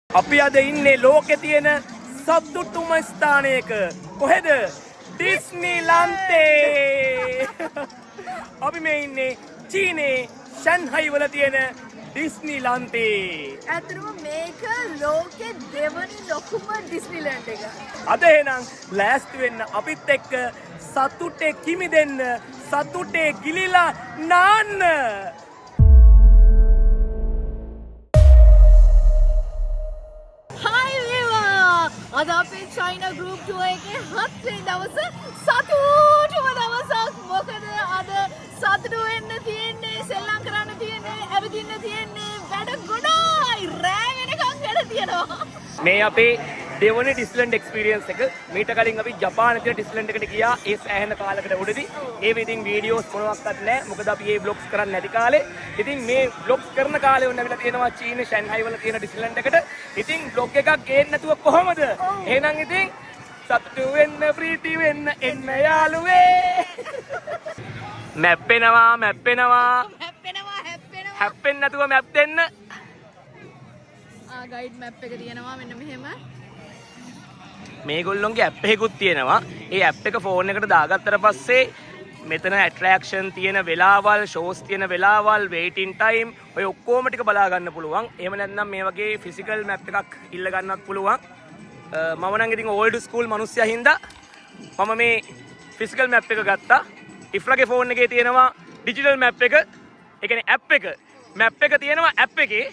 අපි අද ඉන්නේ ලෝකේ තියෙන සතුටුම ස්ථානයක. කොහෙද? ඩිස්නිලන්තේ. අපි මේ ඉන්නේ චීනේ ෂන්හයි වල තියෙන ඩිස්නිලන්තේ. ඇත්තටම මේක ලෝකේ දෙවනි ලොකුම ඩිස්නිලන්ඩ් එක. අද එහෙනම් ලෑස්ති වෙන්න අපිත් එක්ක සතුටේ කිමිදෙන්න, සතුටේ ගිලිලා නාන්න. අද අපේ චයිනා ගෲප් ටුවර් එකේ 7 වෙනි දවස සතුටුම දවසක්. මොකද අද සතුටු වෙන්න තියෙන්නේ, සෙල්ලම් කරන්න තියෙන්නේ, ඇවිදින්න තියෙන්නේ, වැඩ ගොඩයි. රෑ වෙනකන් වැඩ තියෙනවා. මේ අපේ දෙවනි ඩිස්නිලන්ඩ් එක්ස්පීරියන්ස් එක. මීට කලින් අපි ජපානයේ තියෙන ඩිස්නිලන්ඩ් එකට ගියා. ඒ සෑහෙන කාලයකට උඩදී. ඒ ඉතින් වීඩියෝස් මොනවත්වත් නැහැ. මොකද අපි මේ බ්ලොග්ස් කරන්නේ නැති කාලේ. ඉතින් මේ බ්ලොග්ස් කරන කාලේ වුණ ඇවිල්ලා තියෙනවා චීන ෂන්හයි වල තියෙන ඩිස්නිලන්ඩ් එකට. ඉතින් බ්ලොග් එකක් ගේන්න නැතුව කොහොමද? එහෙනම් ඉතින් සතුටු වෙන්න, ප්‍රීති වෙන්න එන්න යාළුවේ. මැප් වෙනවා. හැප්පෙන්න නැතුව මැප් දෙන්න. ගයිඩ් මැප් එක තියෙනවා මෙන්න මෙහෙම. මේගොල්ලොන්ගේ ඇප් එකකුත් තියෙනවා. ඒ ඇප් එක ෆෝන් එකට දාගත්තට පස්සේ මෙතන ඇට්‍රැක්ෂන් තියෙන වෙලාවල්, ෂෝස් තියෙන වෙලාවල්, වේටින් ටයිම් ඔය ඔක්කොම ටික බලා ගන්න පුළුවන්. එහෙම නැත්නම් මේ වගේ ෆිසිකල් මැප් එකක් ඉල්ල ගන්නත් පුළුවන්. මම නම් ඉතින් ඕල්ඩ් ස්කූල් මිනිස්සයා හින්දා මම මේ ෆිසිකල් මැප් එක ගත්තා. ඉෆ්ලාගේ ෆෝන් එකේ තියෙනවා ඩිජිටල් මැප් එක. ඒ කියන්නේ ඇප් එක. මැප් එක තියෙනවා ඇප් එකේ.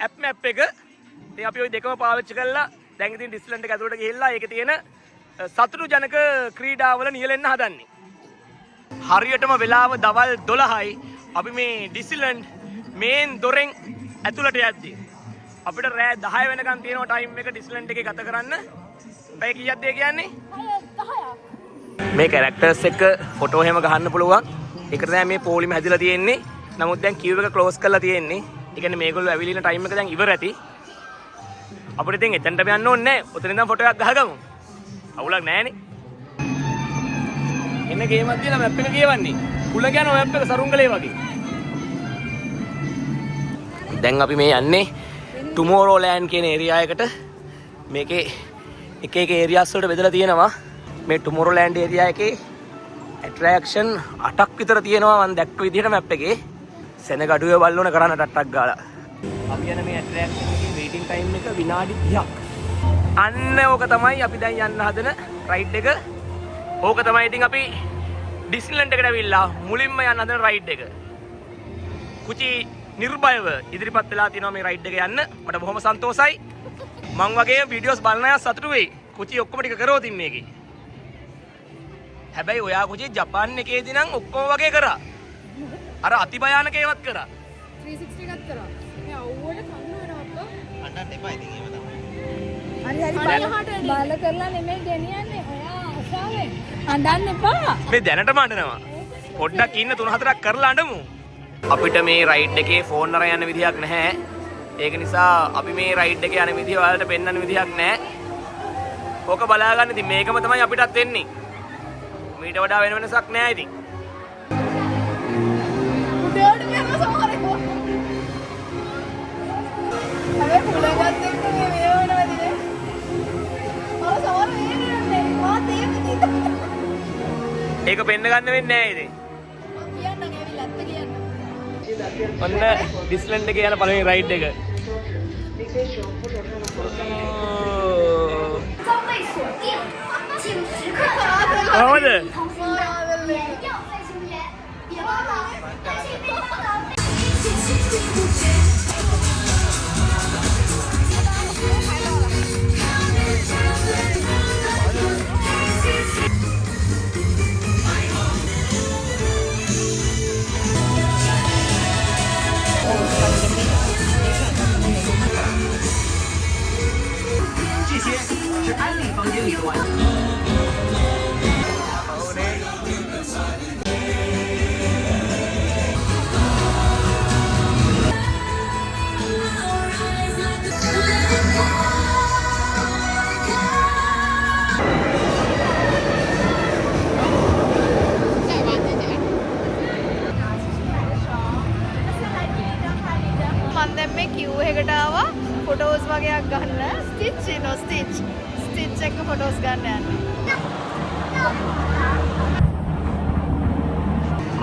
ඇප් මැප් එක. ඉතින් අපි ওই දෙකම පාවිච්චි කරලා දැන් ඉතින් ඩිස්නිලන්ඩ් එක ඇතුළට ගිහිල්ලා ඒකේ තියෙන සතුටු ජනක ක්‍රීඩාවල නියැලෙන්න හදන්නේ. හරියටම වෙලාව දවල් 12යි. අපි මේ ඩිස්නිලන්ඩ් මේන් දොරෙන් ඇතුළට යද්දී අපිට රෑ 10 වෙනකන් තියෙනවා ටයිම් එක ඩිස්නිලන්ඩ් එකේ ගත කරන්න. පැය කීයක්ද ඒ කියන්නේ? 10ක්. මේ කැරක්ටර්ස් එක්ක ෆොටෝ එහෙම ගහන්න පුළුවන්. ඒකට තමයි මේ පොලිම හැදිලා තියෙන්නේ. නමුත් දැන් කියුව එක ක්ලෝස් කරලා තියෙන්නේ. ඒ කියන්නේ මේගොල්ලෝ ඇවිල්ලා ඉන්න ටයිම් එක දැන් ඉවර ඇති. අපිට ඉතින් එතනට යන්න ඕනේ නැහැ. ඔතන ඉඳන් ෆොටෝ එකක් ගහගමු. අවුලක් නැහැනේ. එන්න ගේමක් දිලා මැප් එක කියවන්නේ. කුල කියන මැප් එක සරුංගලේ වගේ. දැන් අපි මේ යන්නේ ටුමෝරෝලෑන්ඩ් කියන ඒරියා එකට. මේකේ එක එක ඒරියාස් වලට බෙදලා තියෙනවා. මේ ටුමෝරෝලෑන්ඩ් ඒරියා එකේ ඇට්‍රැක්ෂන් 8ක් විතර තියෙනවා මම දැක්ක විදිහට මැප් එකේ. සෙනගඩුවේ බල්ලෝන කරන්න ටට්ටක් ගාලා. අපි යන මේ ඇට්‍රැක්ෂන් එකේ වේටින් ටයිම් එක විනාඩි 30ක්. අන්න ඕක තමයි අපි දැන් යන්න හදන රයිඩ් එක. ඕක තමයි ඉතින් අපි ඩිස්නිලන්ඩ් එකට ඇවිල්ලා මුලින්ම යන්න හදන රයිඩ් එක. කුචි නිර්භයව ඉදිරිපත් වෙලා තියෙනවා මේ රයිඩ් එක යන්න. මට බොහොම සන්තෝසයි. මං වගේ වීඩියෝස් බලන අය සතුටු වෙයි. කුචි ඔක්කොම ටික කරවෝ තින් මේකේ. හැබැයි ඔයා කුචි ජපාන් එකේදී නම් ඔක්කොම වගේ කරා. අර අතිභයානක ඒවත් කරා. 360 එකක් කරා. මේ අවුවට කන්න වෙනවා අප්පා. අඬන්න එපා ඉතින් ඒව තමයි. හරි බාල කරලා නෙමෙයි ගෙනියන්නේ. ඔයා ආශාවෙන් අඬන්න එපා. මේ දැනටම අඬනවා. පොඩ්ඩක් ඉන්න 3-4ක් කරලා අඬමු. අපිට මේ රයිඩ් එකේ ෆෝන් අරන් යන්න විදිහක් නැහැ. ඒක නිසා අපි මේ රයිඩ් එකේ යන විදිහ ඔයාලට පෙන්වන්න විදිහක් නැහැ. ඕක බලා ගන්න ඉතින් මේකම තමයි අපිටත් වෙන්නේ. මීට වඩා වෙන වෙනසක් නැහැ ඉතින්. උඩට මෙහෙම සමහරක්. හැබැයි පුලගත් එක්ක මේ වේවනවාදී. අර සමහර වේන්නේ මාත් ඒක කිව්වා. ඒක පෙන්න ගන්න වෙන්නේ නැහැ ඉතින්. කියන්න ඇවිල්ලා ඇත්ත කියන්න. ඔන්න ඩිස්නිලන්ඩ් එකේ යන පළවෙනි රයිඩ් එක. කොහොමද? මම දැන් මේ queue එකකට ආවා ෆොටෝස් වගේ එකක් ගන්න ස්ටිච් ඉනෝ ස්ටිච් එක ෆොටෝස් ගන්න යන්නේ.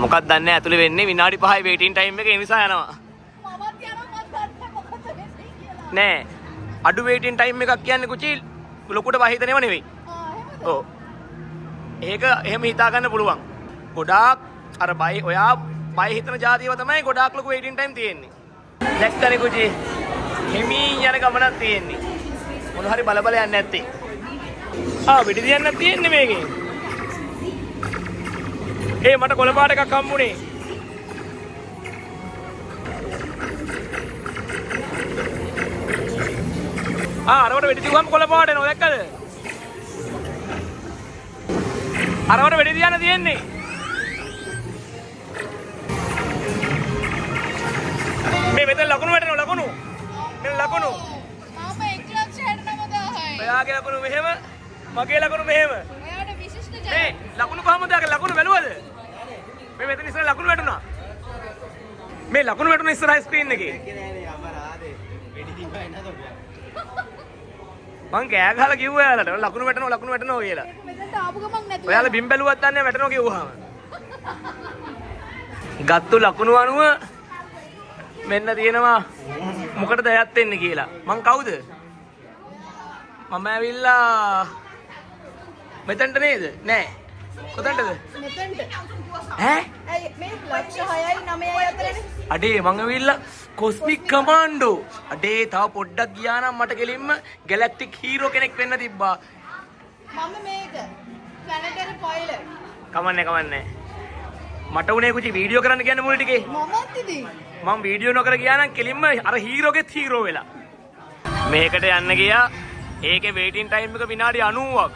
මොකක්ද දන්නේ ඇතුලේ වෙන්නේ විනාඩි 5යි වේටින් ටයිම් එක ඒ නිසා යනවා. මමත් යනවා මම දන්නේ මොකද වෙන්නේ කියලා. නෑ අඩු වේටින් ටයිම් එකක් කියන්නේ කුචි ලොකුට වහිතනේව නෙවෙයි. එහෙමද? ඔව්. ඒක එහෙම හිතා ගන්න පුළුවන්. ගොඩාක් අර බයි ඔයා බයි හිතන જાතියව තමයි ගොඩාක් ලොකු වේටින් ටයිම් තියෙන්නේ. දැක්කනේ කුචි. හිමින් යන ගමනක් තියෙන්නේ. මොන හරි බල බල යන්නේ නැත්තේ. පිටි දියන්නක් තියෙන්නේ මේකේ. මට කොළ පාට එකක් හම්බුනේ. අරවට වෙඩි තියුවම කොළ පාට එනවා දැක්කද? අරවට වෙඩි තියන්න තියෙන්නේ. මේ මෙතන ලකුණු වැටෙනවා ලකුණු. මෙන්න ලකුණු. මම 1,69,000යි. ඔයාගේ ලකුණු මෙහෙම, මගේ ලකුණු මෙහෙම. ඔයාට විශිෂ්ට ජය. මේ ලකුණු කොහමද ආගේ ලකුණු බැලුවද? මේ මෙතන ඉස්සර ලකුණු වැටුණා. මේ ලකුණු වැටුණ ඉස්සරහ ස්ක්‍රීන් එකේ. මං කෑ ගහලා කිව්වා එයාලට ලකුණු වැටෙනවා කියලා. මෙතනට ආපු ගමන් නැතුව. ඔයාලා බිම් බැලුවත් දන්නේ වැටෙනවා කිව්වහම. ගත්තු ලකුණු අනුව මෙන්න තියෙනවා මොකටද යත් වෙන්නේ කියලා. මං කවුද? මම ඇවිල්ලා මෙතනට නේද? නෑ. කොතනටද? මෙතනට. ඈ? ඇයි මේ ලක්ෂ 6යි 9යි අතරනේ? අඩේ මං ඇවිල්ලා කොස්මික් කමාන්ඩෝ. අඩේ තව පොඩ්ඩක් ගියා නම් මට කෙලින්ම ගැලැක්ටික් හීරෝ කෙනෙක් වෙන්න තිබ්බා. මම මේක planetary pilot. කමන්නේ. මට උනේ කුචි වීඩියෝ කරන්න කියන්නේ මුල ටිකේ. මමත් ඉතින්. මම වීඩියෝ නොකර ගියා නම් කෙලින්ම අර හීරෝගෙත් හීරෝ වෙලා. මේකට යන්න ගියා. ඒකේ වේටින් ටයිම් එක විනාඩි 90ක්.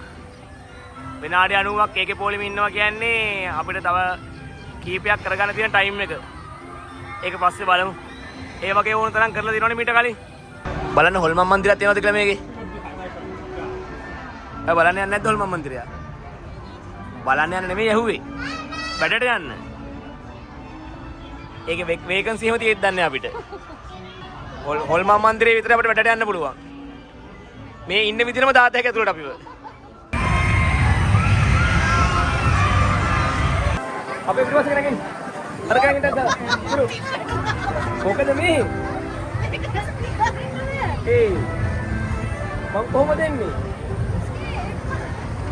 විනාඩි 90ක් ඒකේ පොලිමේ ඉන්නවා කියන්නේ අපිට තව කීපයක් කරගන්න තියෙන ටයිම් එක. ඒක පස්සේ බලමු. ඒ වගේ ඕන තරම් කරලා දිනවනේ මීට කලින්. බලන්න හොල්මන් මන්දිරයක් තියෙනවද කියලා මේකේ. බලන්න යන්නේ නැද්ද හොල්මන් මන්දිරය? බලන්න යන්න නෙමෙයි ඇහුවේ. වැඩට යන්න. ඒකේ වේකන්සි එහෙම තියෙද්ද දන්නේ අපිට. හොල්මන් මන්දිරේ විතර අපිට වැඩට යන්න පුළුවන්. මේ ඉන්න විදිහම දාත හැක ඇතුළට අපිව. අපේ ඊට පස්සේ කරගෙන අර කරගෙන ඉඳලා මොකද මේ? මං කොහොමද එන්නේ?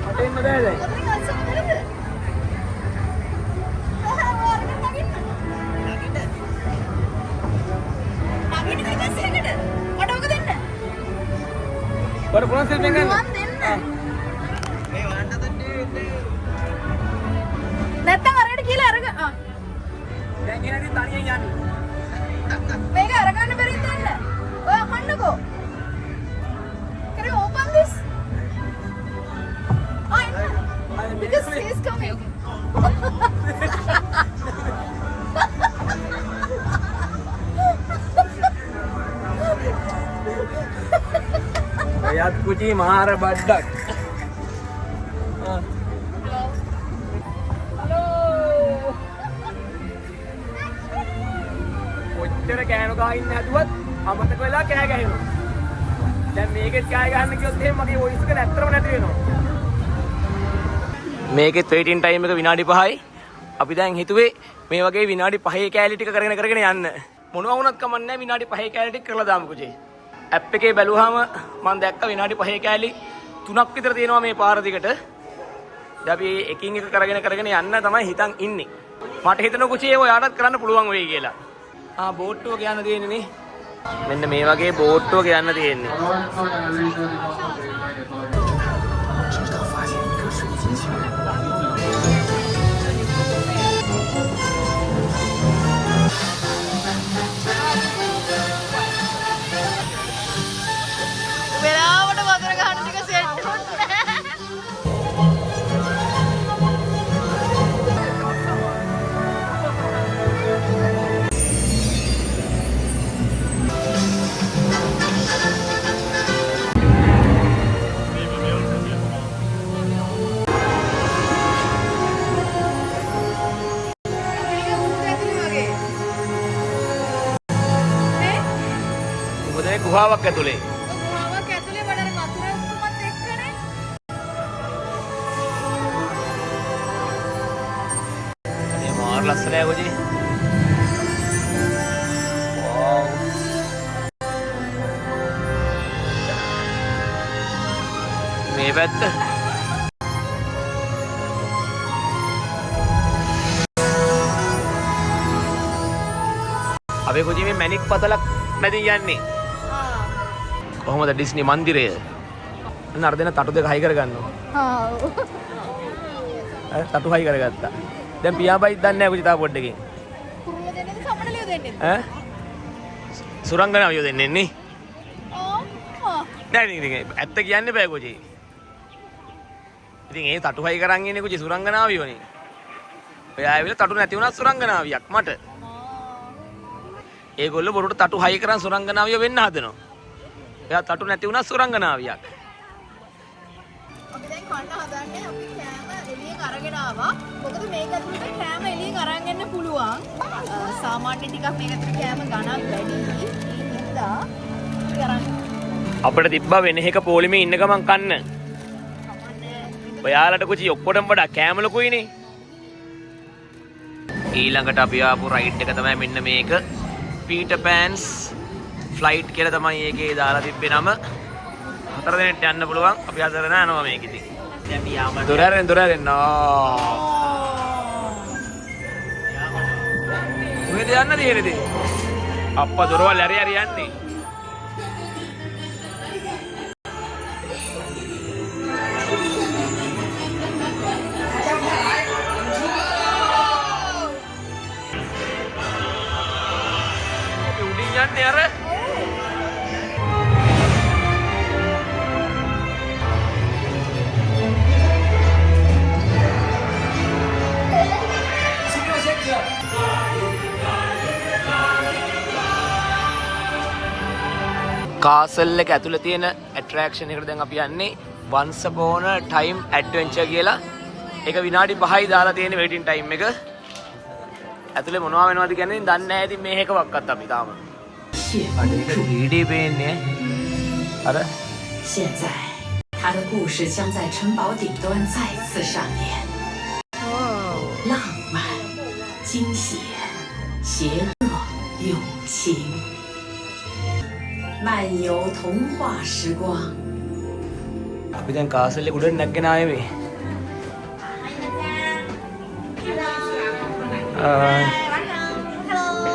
මට එන්න බෑ දැන්. Baru pulang sih pengen. නැත්තම් අරකට කියලා අරග දැන් එනදී තනියෙන් යන්නේ. මේක අරගන්න බැරිද දෙන්න? ඔය කන්නකෝ. Can you open this? Because he is coming. Ayat kuci mahar badak. කොච්චර කෑන ගහ ඉන්න හැදුවත් අමතක වෙලා කෑ ගහනවා. දැන් මේකෙත් කෑ ගහන්න කිව්වොත් එහෙම මගේ වොයිස් එක ඇත්තටම නැති වෙනවා. මේකෙත් වේටින් ටයිම් එක විනාඩි 5යි. අපි දැන් හිතුවේ මේ වගේ විනාඩි 5 කෑලි ටික කරගෙන යන්න. මොනවා වුණත් කමක් නැහැ විනාඩි 5 කෑලි ටික කරලා දාමු කුජේ. ඇප් එකේ බැලුවාම මම දැක්ක විනාඩි 5 කෑලි 3ක් විතර තියෙනවා මේ පාර දිගට. දැන් අපි එකින් එක කරගෙන යන්න තමයි හිතන් ඉන්නේ. මට හිතෙනවා කුචේ ඔයාටත් කරන්න පුළුවන් වෙයි කියලා. බෝට්ටුවක යන්න තියෙන්නේ නේ. මෙන්න මේ වගේ බෝට්ටුවක යන්න තියෙන්නේ. වෙලාවට වතුර ගහන ටික සෙට් ගුහාවක් ඇතුලේ. ලස්සනයි කොචි. Wow. මේ පැත්ත. අපේ කොචි මේ මැණික් පතලක් මැදින් යන්නේ. කොහොමද ඩිස්නි මන්දිරය? අන්න අර දෙන තටු දෙක හයි කරගන්නවා. තටු හයි කරගත්තා. දැන් පියාඹයි දන්නේ නැහැ කොචි තා පොඩ්ඩකින්. කුරුම දෙන්නේද සමනලියෝ දෙන්නේද? ඈ? සුරංගනාවියෝ දෙන්නේ නේ. නෑ ඉතින් ඇත්ත කියන්න බෑ කොචි. ඉතින් ඒ තටු හයි කරන් ඉන්නේ කොචි සුරංගනාවියෝනේ. ඔයා ඇවිල්ලා තටු නැති වුණා සුරංගනාවියක් මට. ඒගොල්ලෝ බොරුට තටු හයි කරන් සුරංගනාවිය වෙන්න හදනවා. එයා තටු නැති වුණා සුරංගනාවියක්. අපි දැන් කන්න හදන්නේ අපි කෑම එළියෙන් අරගෙන ආවා. මොකද මේක ඇතුළට කෑම එළියෙන් අරන් එන්න පුළුවන්. සාමාන්‍ය ටිකක් මේක ඇතුළේ කෑම ගණන් වැඩි. ඒ හින්දා අපි අරන් අපිට තිබ්බා වෙන එක පොලිමේ ඉන්න ගමන් කන්න. ඔයාලට කොචි ඔක්කොටම වඩා කෑම ලොකුයිනේ. ඊළඟට අපි ආපු රයිඩ් එක තමයි මෙන්න මේක. පීටර් පෑන්ස් ෆ්ලයිට් කියලා තමයි ඒකේ දාලා තිබ්බේ නම. 4 දිනට යන්න පුළුවන්. අපි 4 දෙනා යනවා මේක ඉතින්. දැන් අපි යාම දොරෙන් මොකද යන්න තියෙන්නේ? අප්පා දොරවල් ඇරි ඇරි යන්නේ. යන්නේ අර කාසල් එක ඇතුළේ තියෙන ඇට්‍රැක්ෂන් එකට දැන් අපි යන්නේ once upon a time adventure කියලා. ඒක විනාඩි 5යි දාලා තියෙන waiting time එක. ඇතුළේ මොනවා වෙනවද කියන්නේ දන්නේ නැහැ. ඉතින් මේක වක්කත් අපි තාම. අඩේට 3D ペンね。好的。现在，他的故事将在城堡顶端再次上演。浪漫、惊险、邪恶、友情，漫游童话时光。 අපි දැන් කාසල් එක උඩට නැගගෙන ආවේ මේ.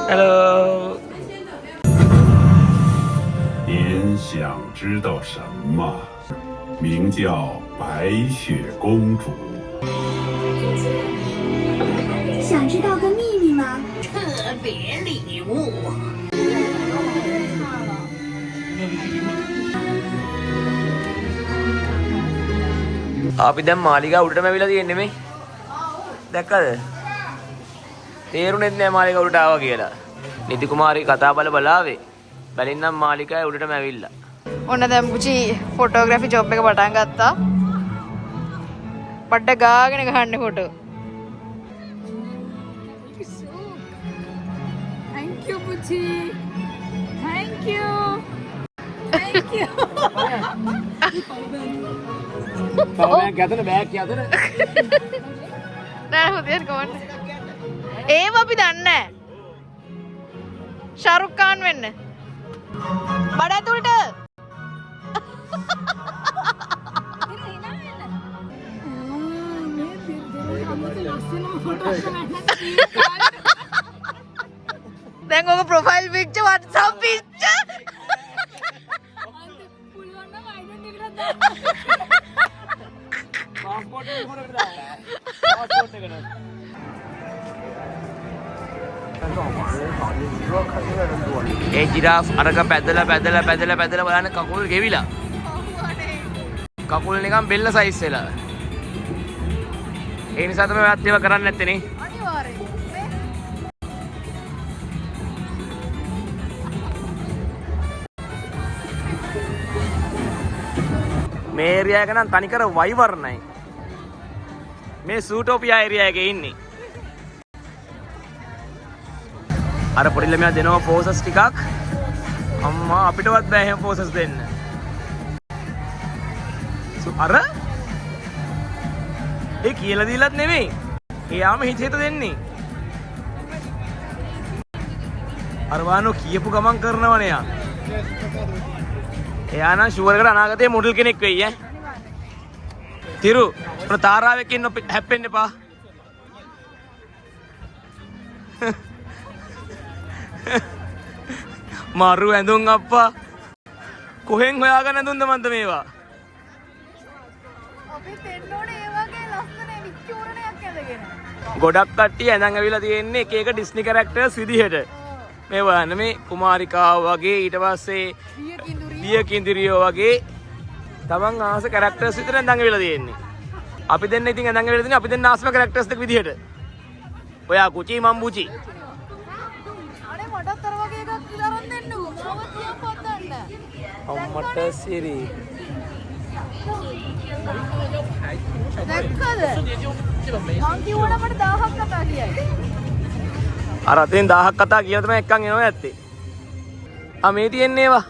Hello. 您想知道什么？名叫白雪公主。想知道个秘密吗？特别礼物。 අපි දැන් මාලිගාව උඩටම ඇවිල්ලා තියෙන්නේ මේ. දැක්කද? තේරුණෙත් නෑ මාලිගාව උඩට ආවා කියලා. නිති කුමාරී කතා බලාවේ. බැලින්නම් මාලිගාවේ උඩටම ඇවිල්ලා. ඔන්න දැන් පුචි ෆොටෝග්‍රැෆි ජොබ් එක පටන් ගත්තා. පඩ ගාගෙන ගහන්නේ ෆොටෝ. Thank you පුචි. Thank you. Thank you. Bag යතන බෑග් යතන. නෑ හොදියට කොහොමද? ඒව අපි දන්නේ නෑ. ෂාරුක් ખાන් වෙන්න. බඩ ඇතුළට. දැන් ඔක ප්‍රොෆයිල් පික්චර් WhatsApp පික්චර්. පුළුවන් නම් ඩෙන්ටිටි එකක් දාන්න. පාස්පෝර්ට් එක කොහෙද දාන්නේ? පාස්පෝර්ට් එක නේද? ඒ ජිරාෆ් අරක පැදලා බලන්න කකුල් ගෙවිලා. කකුල් නිකන් බෙල්ල සයිස් වෙලා. ඒ නිසා තමයි ඔයත් ඒවා කරන්නේ නැත්තේ නේ. අනිවාර්යෙන්. මේ ඒරියා එක නම් තනිකර වයිවර්ණයි. මේ සූටෝපියා ඒරියා එකේ ඉන්නේ. අර පොඩි ළමයා දෙනවා පෝසස් ටිකක්. අම්මා අපිටවත් බෑ එහෙම පෝසස් දෙන්න. අර ඒ කියලා දීලත් නෙමෙයි. එයාම හිත දෙන්නේ. අරවානෝ කියපු ගමන් කරනවනේ යා. එයා නම් ෂුවර් එකට අනාගතයේ මොඩල් කෙනෙක් වෙයි ඈ. තිරු මොන තාරාවෙක් ඉන්න හැප්පෙන්න එපා. මාරු ඇඳුම් අප්පා. කොහෙන් හොයාගෙන ඇඳුම්ද මන්ද මේවා? අපි දෙන්න ඕනේ ඒ වගේ ලස්සන විචූරණයක් ඇඳගෙන. ගොඩක් කට්ටිය ඇඳන් ඇවිල්ලා තියෙන්නේ එක එක ඩිස්නි කැරක්ටර්ස් විදිහට. මේ වань මේ කුමාරිකාව වගේ ඊට පස්සේ දිය කිඳිරියෝ වගේ තමන් ආස කැරක්ටර්ස් විතර ඇඳන් ඇවිල්ලා තියෙන්නේ. අපි දෙන්න ඉතින් ඇඳන් ඇවිල්ලා තියෙන්නේ අපි දෙන්න ආසම කැරක්ටර්ස් දෙක විදිහට. ඔයා කුචි මම් බුචි. අනේ මටත් අර වගේ එකක් ඉදරන් දෙන්නකෝ. මම කියන් පොතන්න. අම්මට සිරි. දැක්කද? මං කිව්වනේ මට 1000ක් කතා කියයි. අර අතෙන් 1000ක් කතා කියලා තමයි එක්කන් එනවා ඇත්තේ. මේ තියෙන්නේ ඒවා.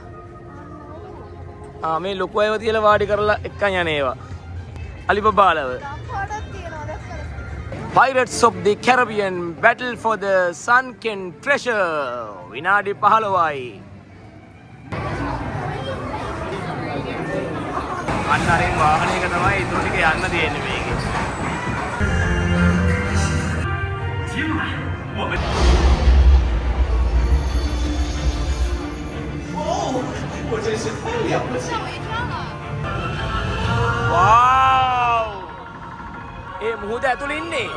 මේ ලොකු අයව තියලා වාඩි කරලා එක්කන් යන ඒවා. අලිබබාලව. පාඩක් තියෙනවා දැක්කද? Pirates of the Caribbean Battle for the Sunken Treasure. විනාඩි 15යි. අන්නරින් වාහනයක තමයි ඉතුරු ටික යන්න තියෙන්නේ මේකේ. Wow! මුහුද ඇතුළේ ඉන්නේ.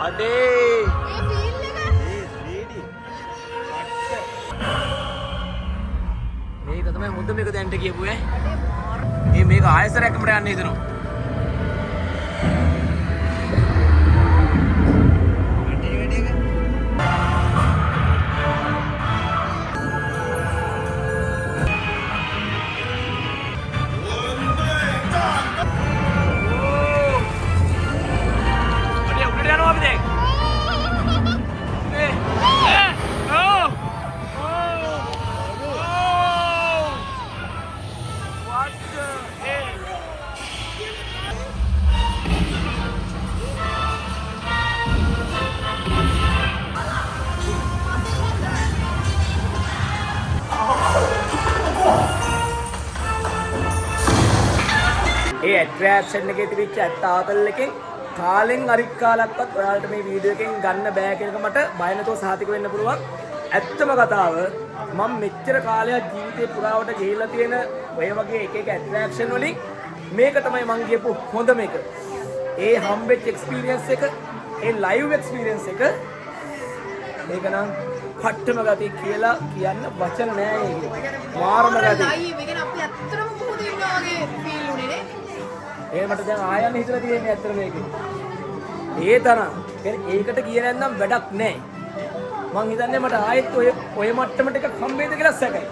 අඩේ. මේක තමයි හොඳ මේක දැන්ට කියපු ඈ. මේක ආයෙසරයක් අපිට යන්න හිතනවා. ඒ ඇට්‍රැක්ෂන් එකේ තිබිච්ච ඇත්ත ආතල් එකෙන් කාලෙන් අරික් කාලක්වත් ඔයාලට මේ වීඩියෝ එකෙන් ගන්න බෑ කියන එක මට බය නැතුව සහතික වෙන්න පුළුවන්. ඇත්තම කතාව මම මෙච්චර කාලයක් ජීවිතේ පුරාවට ගිහිල්ලා තියෙන ඔය වගේ එක එක ඇට්‍රැක්ෂන් වලින් මේක තමයි මම කියපු හොඳම එක. ඒ හම්බෙච්ච එක්ස්පීරියන්ස් එක, ඒ ලයිව් එක්ස්පීරියන්ස් එක මේක නම් පට්ටම ගතිය කියලා කියන්න වචන නෑ ඒක. මාරම ගතිය. ලයිව් එකෙන් අපි ඇත්තටම මොකද ඉන්නවා වගේ ෆීල් උනේ නේ. මට දැන් ආයන්න හිතලා තියෙන්නේ ඇත්තට මේකේ. ඒ තරම්. ඒකට කිය නැත්නම් වැඩක් නැහැ. මං හිතන්නේ මට ආයෙත් ඔය මට්ටමට එකක් හම්බෙයිද කියලා සැකයි.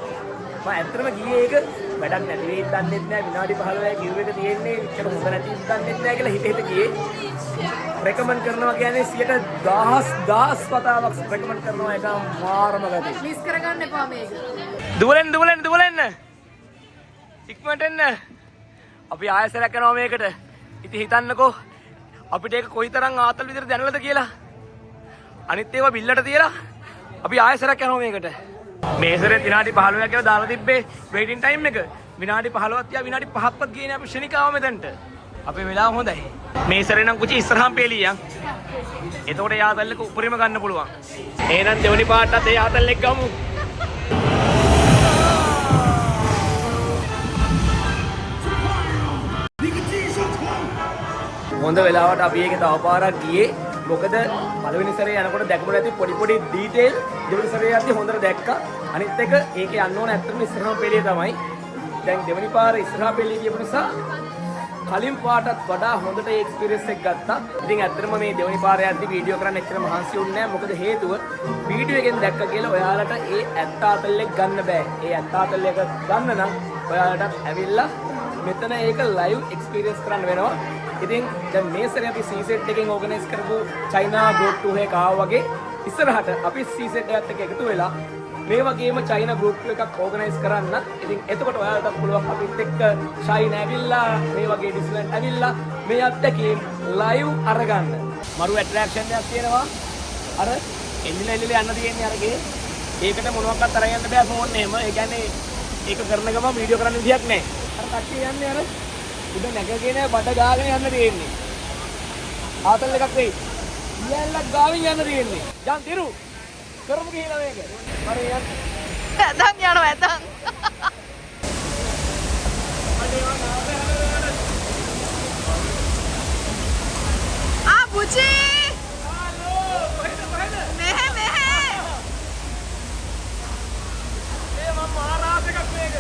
මම ඇත්තටම ගියේ ඒක වැඩක් නැති වෙයි දන්නෙත් නැහැ. විනාඩි 15යි කිව් එක තියෙන්නේ. ඉච්චර හොඳ නැති දන්නෙත් නැහැ කියලා හිත ගියේ. රෙකමන්ඩ් කරනවා කියන්නේ 10,000 වතාවක් රෙකමන්ඩ් කරනවා එක මාරම ගතිය. මිස් කරගන්න එපා මේක. දුවලෙන්න. ඉක්මනට එන්න. අපි ආයෙසරක් යනවා මේකට. ඉතින් හිතන්නකෝ අපිට ඒක කොයිතරම් ආතල් විදිහට දැනලද කියලා. අනිත් ඒවා බිල්ලට තියලා අපි ආයෙසරක් යනවා මේකට. මේ සැරේ විනාඩි 15ක් කියලා දාලා තිබ්බේ වේටින් ටයිම් එක. විනාඩි 15ක් තියා විනාඩි 5ක්වත් ගියේ අපි ශනිකාව මෙතනට. අපේ වෙලාව හොඳයි. මේ සැරේ නම් කුචි ඉස්සරහාම පෙළියන්. එතකොට යාතල් එක උඩරිම ගන්න පුළුවන්. එහෙනම් දෙවනි පාටත් ඒ යාතල් එක ගමු. හොඳ වෙලාවට අපි ඒක තව පාරක් ගියේ. මොකද පළවෙනි සැරේ යනකොට දැකපු නැති පොඩි ඩීටේල් දෙවෙනි සැරේ යද්දි හොඳට දැක්කා. අනිත් එක ඒකේ යන්න ඕන ඇත්තටම ඉස්සරහම පෙළිය තමයි. දැන් දෙවෙනි පාර ඉස්සරහා පෙළිය ගියපු නිසා කලින් පාටත් වඩා හොඳට ඒ එක්ස්පීරියන්ස් එක ගත්තා. ඉතින් ඇත්තටම මේ දෙවෙනි පාර යද්දි වීඩියෝ කරන්න එච්චර මහන්සි වුණේ නැහැ. මොකද හේතුව වීඩියෝ එකෙන් දැක්ක කියලා ඔයාලට ඒ ඇත්ත ආතල් එක ගන්න බෑ. ඒ ඇත්ත ආතල් එක ගන්න නම් ඔයාලට ඇවිල්ලා මෙතන ඒක ලයිව් එක්ස්පීරියන්ස් කරන්න වෙනවා. ඉතින් දැන් මේ සැරේ අපි C-set එකෙන් ඕගනයිස් කරපු චයිනා ගෲප් ටූර් එක ආවා වගේ ඉස්සරහට අපි C-set එකත් එක්ක එකතු වෙලා මේ වගේම චයිනා ගෲප් එකක් ඕගනයිස් කරන්න. ඉතින් එතකොට ඔයාලට පුළුවන් අපිත් එක්ක ෂයින් ඇවිල්ලා මේ වගේ ඩිස්නලන්ඩ් ඇවිල්ලා මේ අත්දැකීම් ලයිව් අරගන්න. මරු ඇට්‍රැක්ෂන් එකක් තියෙනවා. අර එල්ලලා යන්න තියෙන්නේ අරගේ. ඒකට මොනවක්වත් අරන් යන්න බෑ ෆෝන් එහෙම. ඒ කියන්නේ ඒක කරන ගමන් වීඩියෝ කරන්න විදියක් නැහැ. අර කට්ටිය යන්නේ අර උඩ නැගගෙන බඩ ගාගෙන යන්න තියෙන්නේ. ආතල් එකක් වෙයි. ඉයල්ලක් ගාවින් යන්න තියෙන්නේ. යන් තිරු. කරමු කියලා මේක. හරි යන්න. ඇදන් යනවා ඇදන්. ආ පුචි. මෙහෙ මෙහෙ. ඒ මම මාරාස එකක් මේක.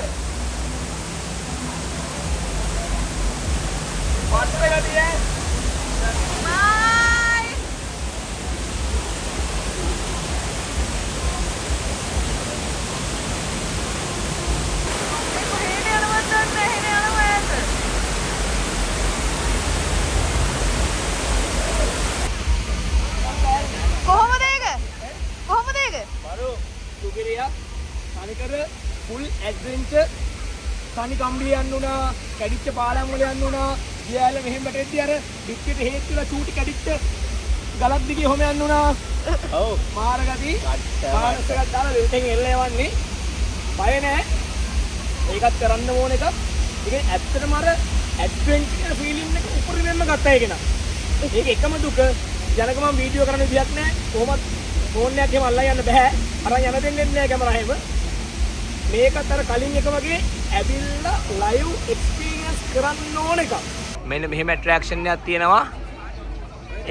පස්සේ ගතියේ. බයි. කොහොමද ඒක? කොහොමද ඒක? බරු සුගිරිය තනිකර ෆුල් ඇඩ්වෙන්චර් තනි කම්බිය යන්න උනා කැඩිච්ච පාලම් වල යන්න උනා ගියාල මෙහෙම බටෙද්දි අර ඩික්කෙට හේතුලා චූටි කැඩිච්ච ගලක් දිගේ ඔහම යන්න උනා ඔව් මාරගති මානසයක් දාලා දෙතෙන් එල්ල යවන්නේ බය නැහැ ඒකත් කරන්න ඕන එකක් ඒක ඇත්තටම අර ඇඩ්වෙන්චර් ෆීලිං එක උපරිමයෙන්ම ගත්තා ඒක නා ඒක එකම දුක ජනක මම වීඩියෝ කරන්න විදියක් නැහැ කොහොමද ෆෝන් එකක් එහෙම අල්ලන් යන්න බෑ අරන් යන්න දෙන්නේ නැහැ කැමරා එහෙම මේකත් අර කලින් එක වගේ ඇවිල්ලා ලයිව් එක්ස්පීරියන්ස් කරන්න ඕන එකක් මෙන්න මෙහෙම ඇට්‍රැක්ෂන් එකක් තියෙනවා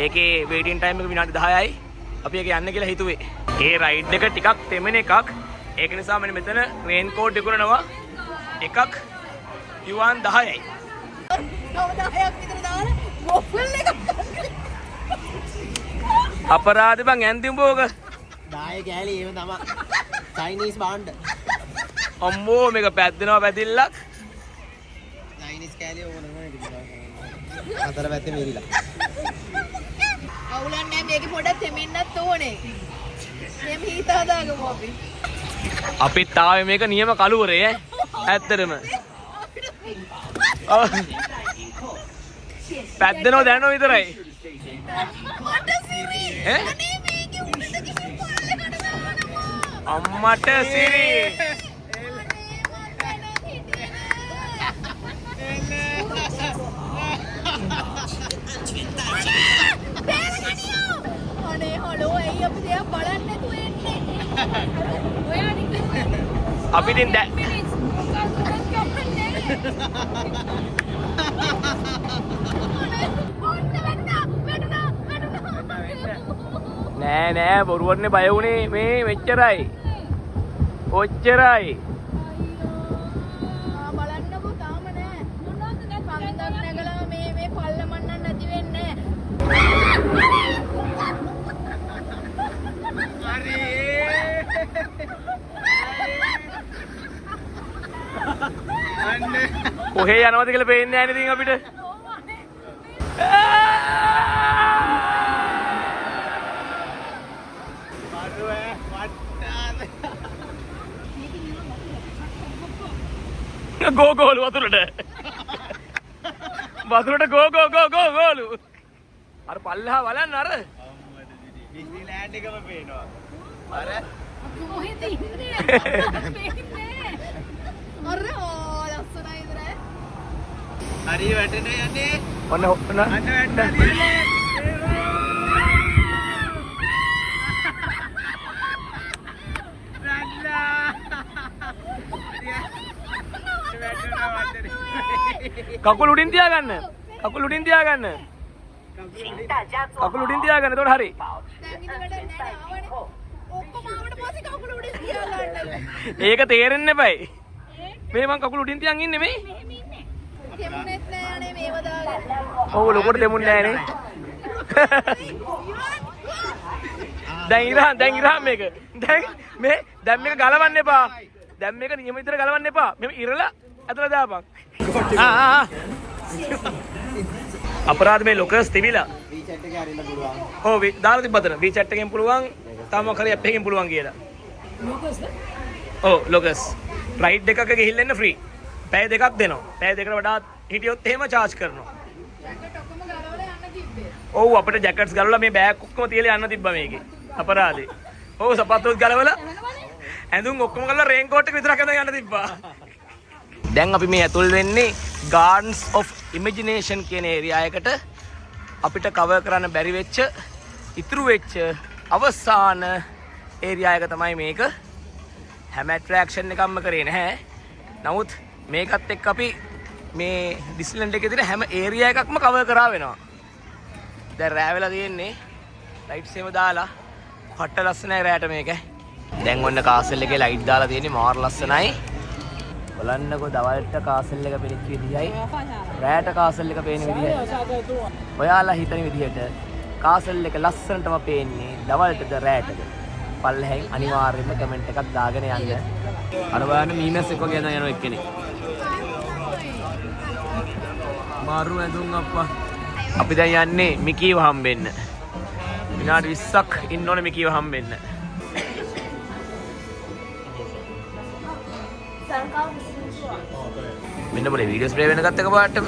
ඒකේ වේටින් ටයිම් එක විනාඩි 10යි අපි ඒක යන්න කියලා හිතුවේ ඒ රයිඩ් එක ටිකක් තෙමෙන එකක් ඒක නිසා මම මෙතන රේන් කෝඩ් දෙකරනවා එකක් යුවන් 10යි අපරාධ බං ඇන්තිම බෝග 10 කෑලි ඒව තමයි චයිනීස් බාණ්ඩ අම්මෝ මේක පැද්දෙනවා පැදිල්ලක් චයිනීස් කෑලි ඕක නෙමෙයි අතර පැත්තේ මිරිලා අවුලක් නැහැ මේකේ පොඩක් තෙමෙන්නත් ඕනේ. එම් හිත හදාගමු අපි. අපිත් ආවේ මේක නියම කලුවරේ ඈ ඇත්තටම පැද්දෙනවා දැනනවා විතරයි මට සිරි. ඈ අනේ මේකේ උඩට ගිහින් පල්ලෙකට දානවා. අම්මට සිරි අනේ හලෝ ඇයි අපි දෙයක් බලන්න නැතුව එන්නේ? ඔයානේ කිව්වේ. අපි ඉතින් නෑ නෑ බොරුවටනේ බය වුණේ මේ මෙච්චරයි. ඔච්චරයි. බලන්නකෝ තාම නෑ. මොනවද කන්දක් නැගලා මේ පල්ල මන්නන්න නැති වෙන්නේ. කොහේ යනවද කියලා පේන්නේ නැහැ නේද අපිට. ගෝ ගෝලු වතුරට ගෝලු අර පල්ලහා බලන්න අර ඩිස්නිලෑන්ඩ් එකම පේනවා අර කොහෙද ඉන්නේ? අර ලස්සනයි ඉදරේ. හරි වැටෙන්නේ යන්නේ ඔන්න ඔන්න අන්න වැටෙන්නේ කකුල උඩින් තියාගන්න. කකුල උඩින් තියාගන්න. කකුල උඩින් තියාගන්න. එතකොට හරි. දැන් ඉතින් වැඩ නැහැ ආවනේ. ඔක්කොම ආවට පස්සේ කකුල උඩින් තියාගන්න. ඒක තේරෙන්න එපයි. මේ මං කකුල උඩින් තියන් ඉන්නේ මේ. මෙහෙම ඉන්නේ. දෙමුනෙත් නෑ අනේ මේව දාගෙන. ඔව් ලොකෝට දෙමුන් නෑනේ. දැන් ඉරහන් මේක. දැන් මේක ගලවන්න එපා. දැන් මේක නියම විතර ගලවන්න එපා. මෙහෙම ඉරලා ඇතුළ දාපන්. අපරාධ මේ ලොකස් තිබිලා. WeChat එකේ අරින්න පුළුවන්. ඔව් දාලා තිබ්බතන. WeChat එකෙන් පුළුවන්. තාම මොකක් හරි ඇප් එකකින් පුළුවන් කියලා. ලොකස්ද? ඔව් ලොකස්. රයිඩ් එකක ගිහිල්ලා එන්න ෆ්‍රී. පැය දෙකක් දෙනවා. පැය දෙකකට වඩා හිටියොත් එහෙම charge කරනවා. ජැකට් ඔක්කොම ගලවලා යන්න තිබ්බේ. ඔව් අපිට ජැකට්ස් ගලවලා මේ බෑග් ඔක්කොම තියලා යන්න තිබ්බා මේකේ. අපරාධේ. ඔව් සපත්තුත් ගලවලා ඇඳුම් ඔක්කොම කරලා රේන් කෝට් එක විතරක් අඳන් යන්න තිබ්බා. දැන් අපි මේ ඇතුල් වෙන්නේ Gardens of Imagination කියන ඒරියා එකට. අපිට කවර් කරන්න බැරි වෙච්ච ඉතුරු වෙච්ච අවසාන ඒරියා එක තමයි මේක. හැම ඇට්‍රැක්ෂන් එකක්ම කරේ නැහැ. නමුත් මේකත් එක්ක අපි මේ ඩිස්නිලන්ඩ් එකේ තියෙන හැම ඒරියා එකක්ම කවර් කරා වෙනවා. දැන් රෑ වෙලා තියෙන්නේ. ලයිට්ස් එහෙම දාලා හොට්ට ලස්සනයි රෑට මේක. දැන් ඔන්න කාසල් එකේ ලයිට් දාලා තියෙන්නේ මාර ලස්සනයි. බලන්නකෝ දවල්ට කාසල් එක පෙනිච්ච විදියයි රෑට කාසල් එක පේන විදියයි. ඔයාලා හිතන විදිහට කාසල් එක ලස්සනටම පේන්නේ දවල්ටද රෑටද? පල්ලෙහෙන් අනිවාර්යයෙන්ම කමෙන්ට් එකක් දාගෙන යන්න. අර බලන්න මීමස් එක වගේ යනවා එක්කෙනෙක්. මාරු ඇඳුම් අප්පා. අපි දැන් යන්නේ මිකීව හම්බෙන්න. විනාඩි 20ක් ඉන්න ඕනේ මිකීව හම්බෙන්න. මෙන්න මොලේ වීඩියෝ ස්ප්‍රේ වෙන ගත්ත එක පාටම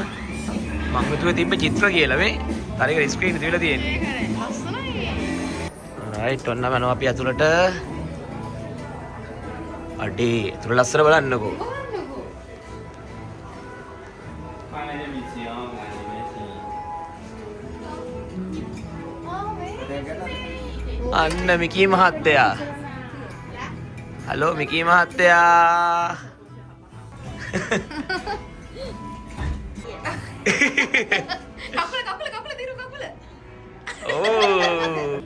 මම හිතුවේ තිබ්බ චිත්‍ර කියලා මේ තරේක ස්ක්‍රීන් එක තියලා තියෙන්නේ. රයිට් ඔන්න මම අපි අතුලට අඩේ අතුල ලස්සන බලන්නකෝ. අන්න මිකී මහත්තයා. හලෝ මිකී මහත්තයා. කකුල දිරු කකුල. ඕ.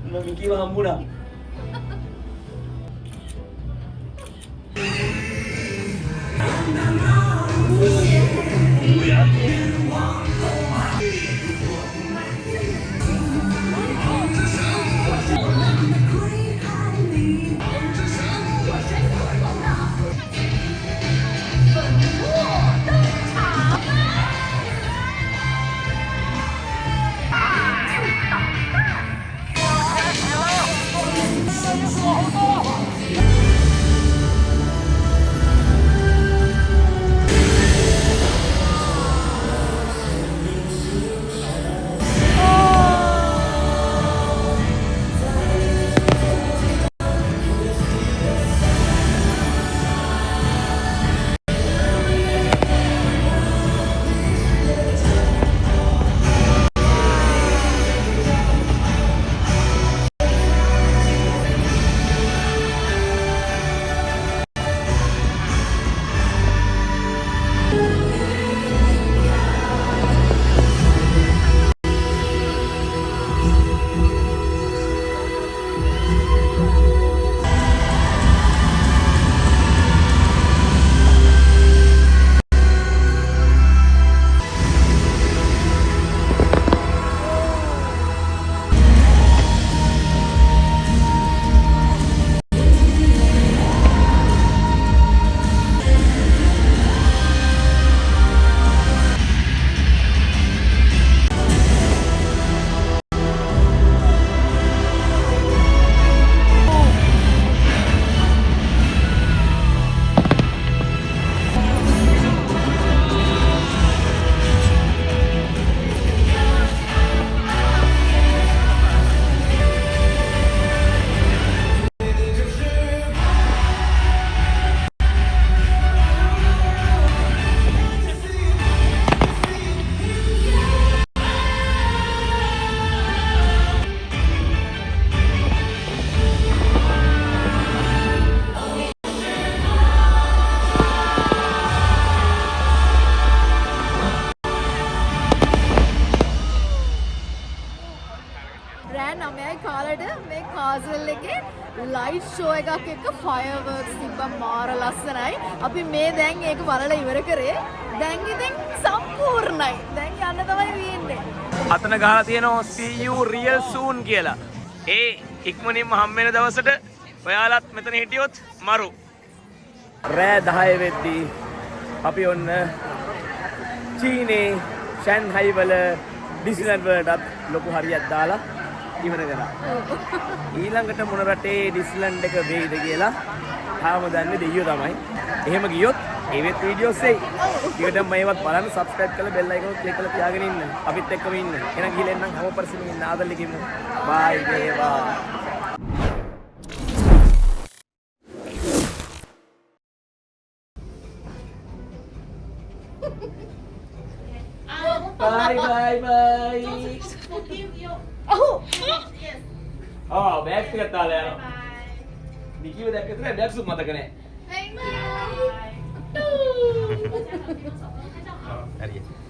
මම මිකීව හම්බුණා. රෑ 9යි කාලට මේ කාසල් එකේ ලයිට් ෂෝ එකක් එක්ක ෆයර්වර්ක්ස් තිබ්බා මාර ලස්සනයි. අපි මේ දැන් ඒක බලලා ඉවර කරේ. දැන් ඉතින් සම්පූර්ණයි. දැන් යන්න තමයි වෙන්නේ. අතන ගහලා තියෙනවා see you real soon කියලා. ඒ ඉක්මනින්ම හම් වෙන දවසට ඔයාලත් මෙතන හිටියොත් මරු. රෑ 10 වෙද්දී අපි ඔන්න චීනේ ෂැන්හයි වල ඩිස්නිලන්ඩ් වලටත් ලොකු හරියක් දාලා ඉවර කරා. ඊළඟට මොන රටේ ඩිස්නිලන්ඩ් එක වෙයිද කියලා තාම දන්නේ දෙයියෝ තමයි. එහෙම ගියොත් ඒවෙත් වීඩියෝස් එයි. ඊට මේවත් බලන්න subscribe කරලා bell icon click කරලා තියාගෙන ඉන්න. අපිත් එක්කම ඉන්න. එහෙනම් ගිහලා එන්නම් හැම පරිස්සමෙන් ඉන්න ආදල්ලි කිමු. bye වේවා. bye bye. ආ බෑග් ටිකක් දාලා යනවා. නිකිව දැක්කද නැහැ බෑග් සුත් මතක නැහැ. Thank you. හරියට.